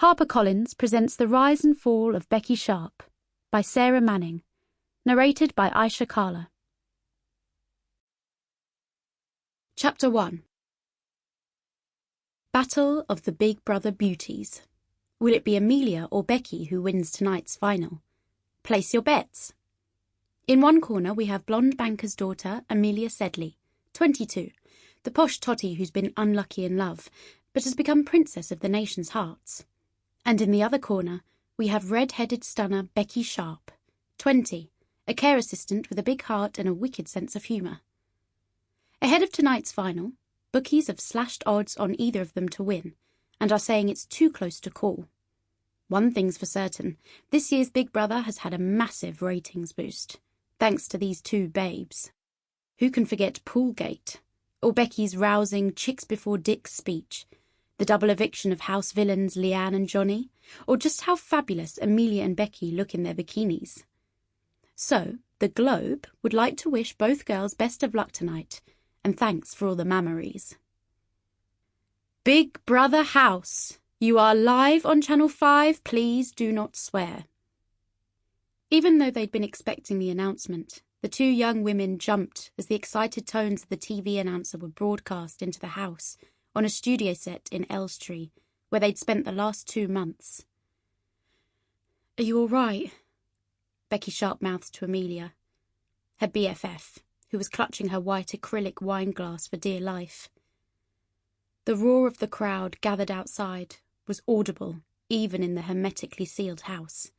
HarperCollins presents The Rise and Fall of Becky Sharp by Sarra Manning, narrated by Aysha. Chapter 1. Battle of the Big Brother Beauties. Will it be Amelia or Becky who wins tonight's final? Place your bets. In one corner we have blonde banker's daughter, Amelia Sedley, 22, the posh totty who's been unlucky in love, but has become princess of the nation's hearts. And in the other corner, we have red-headed stunner Becky Sharp, 20, a care assistant with a big heart and a wicked sense of humour. Ahead of tonight's final, bookies have slashed odds on either of them to win, and are saying it's too close to call. One thing's for certain, this year's Big Brother has had a massive ratings boost, thanks to these two babes. Who can forget Poolgate, or Becky's rousing Chicks Before Dicks speech, the double eviction of house villains Leanne and Johnny, or just how fabulous Amelia and Becky look in their bikinis. So, the Globe would like to wish both girls best of luck tonight, and thanks for all the mammaries. Big Brother House, you are live on Channel 5, please do not swear. Even though they'd been expecting the announcement, the two young women jumped as the excited tones of the TV announcer were broadcast into the house, on a studio set in Elstree, where they'd spent the last 2 months. "Are you all right?" Becky Sharp mouthed to Amelia, her BFF, who was clutching her white acrylic wine glass for dear life. The roar of the crowd gathered outside was audible even in the hermetically sealed house.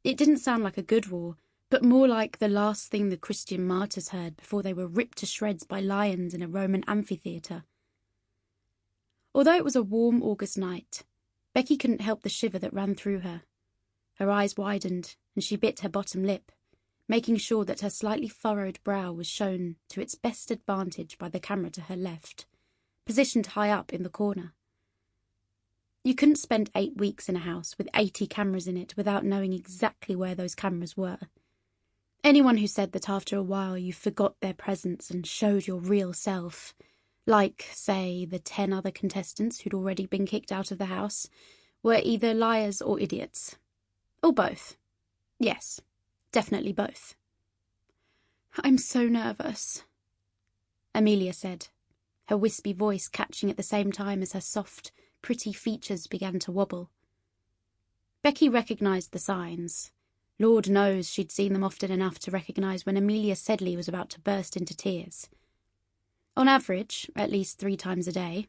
It didn't sound like a good roar, but more like the last thing the Christian martyrs heard before they were ripped to shreds by lions in a Roman amphitheatre. Although it was a warm August night, Becky couldn't help the shiver that ran through her. Her eyes widened, and she bit her bottom lip, making sure that her slightly furrowed brow was shown to its best advantage by the camera to her left, positioned high up in the corner. You couldn't spend 8 weeks in a house with 80 cameras in it without knowing exactly where those cameras were. Anyone who said that after a while you forgot their presence and showed your real self, like, say, the 10 other contestants who'd already been kicked out of the house, were either liars or idiots. Or both. Yes, definitely both. "I'm so nervous," Amelia said, her wispy voice catching at the same time as her soft, pretty features began to wobble. Becky recognised the signs. Lord knows she'd seen them often enough to recognise when Amelia Sedley was about to burst into tears. On average, at least 3 times a day.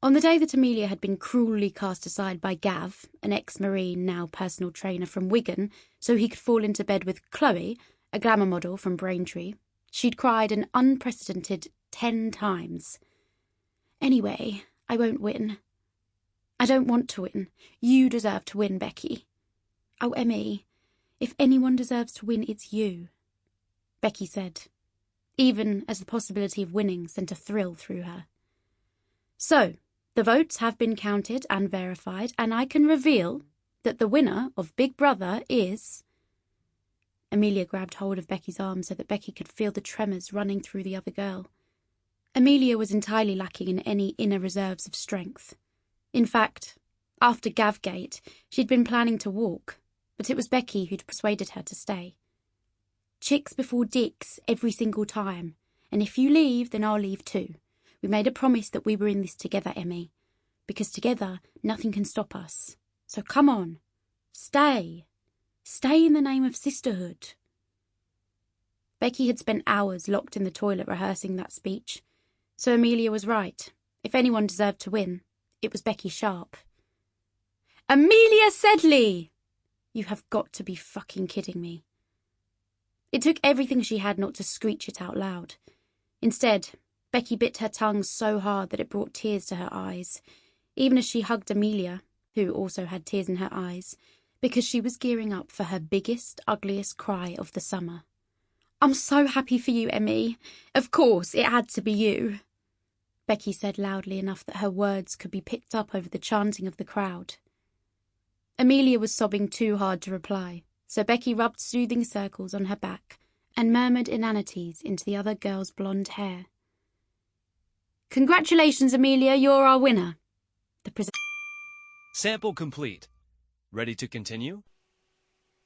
On the day that Amelia had been cruelly cast aside by Gav, an ex-Marine, now personal trainer from Wigan, so he could fall into bed with Chloe, a glamour model from Braintree, she'd cried an unprecedented 10 times. "Anyway, I won't win. I don't want to win. You deserve to win, Becky. Oh, Emmy, if anyone deserves to win, it's you," Becky said, even as the possibility of winning sent a thrill through her. "So, the votes have been counted and verified, and I can reveal that the winner of Big Brother is..." Amelia grabbed hold of Becky's arm so that Becky could feel the tremors running through the other girl. Amelia was entirely lacking in any inner reserves of strength. In fact, after Gavgate, she'd been planning to walk, but it was Becky who'd persuaded her to stay. "Chicks before dicks every single time, and if you leave, then I'll leave too. We made a promise that we were in this together, Emmy, because together nothing can stop us. So come on, stay. Stay in the name of sisterhood." Becky had spent hours locked in the toilet rehearsing that speech, so Amelia was right. If anyone deserved to win, it was Becky Sharp. "Amelia Sedley! You have got to be fucking kidding me." It took everything she had not to screech it out loud. Instead, Becky bit her tongue so hard that it brought tears to her eyes, even as she hugged Amelia, who also had tears in her eyes, because she was gearing up for her biggest, ugliest cry of the summer. "I'm so happy for you, Emmy. Of course, it had to be you," Becky said loudly enough that her words could be picked up over the chanting of the crowd. Amelia was sobbing too hard to reply, so Becky rubbed soothing circles on her back and murmured inanities into the other girl's blonde hair. "Congratulations, Amelia, you're our winner," the presenter Sample complete. Ready to continue?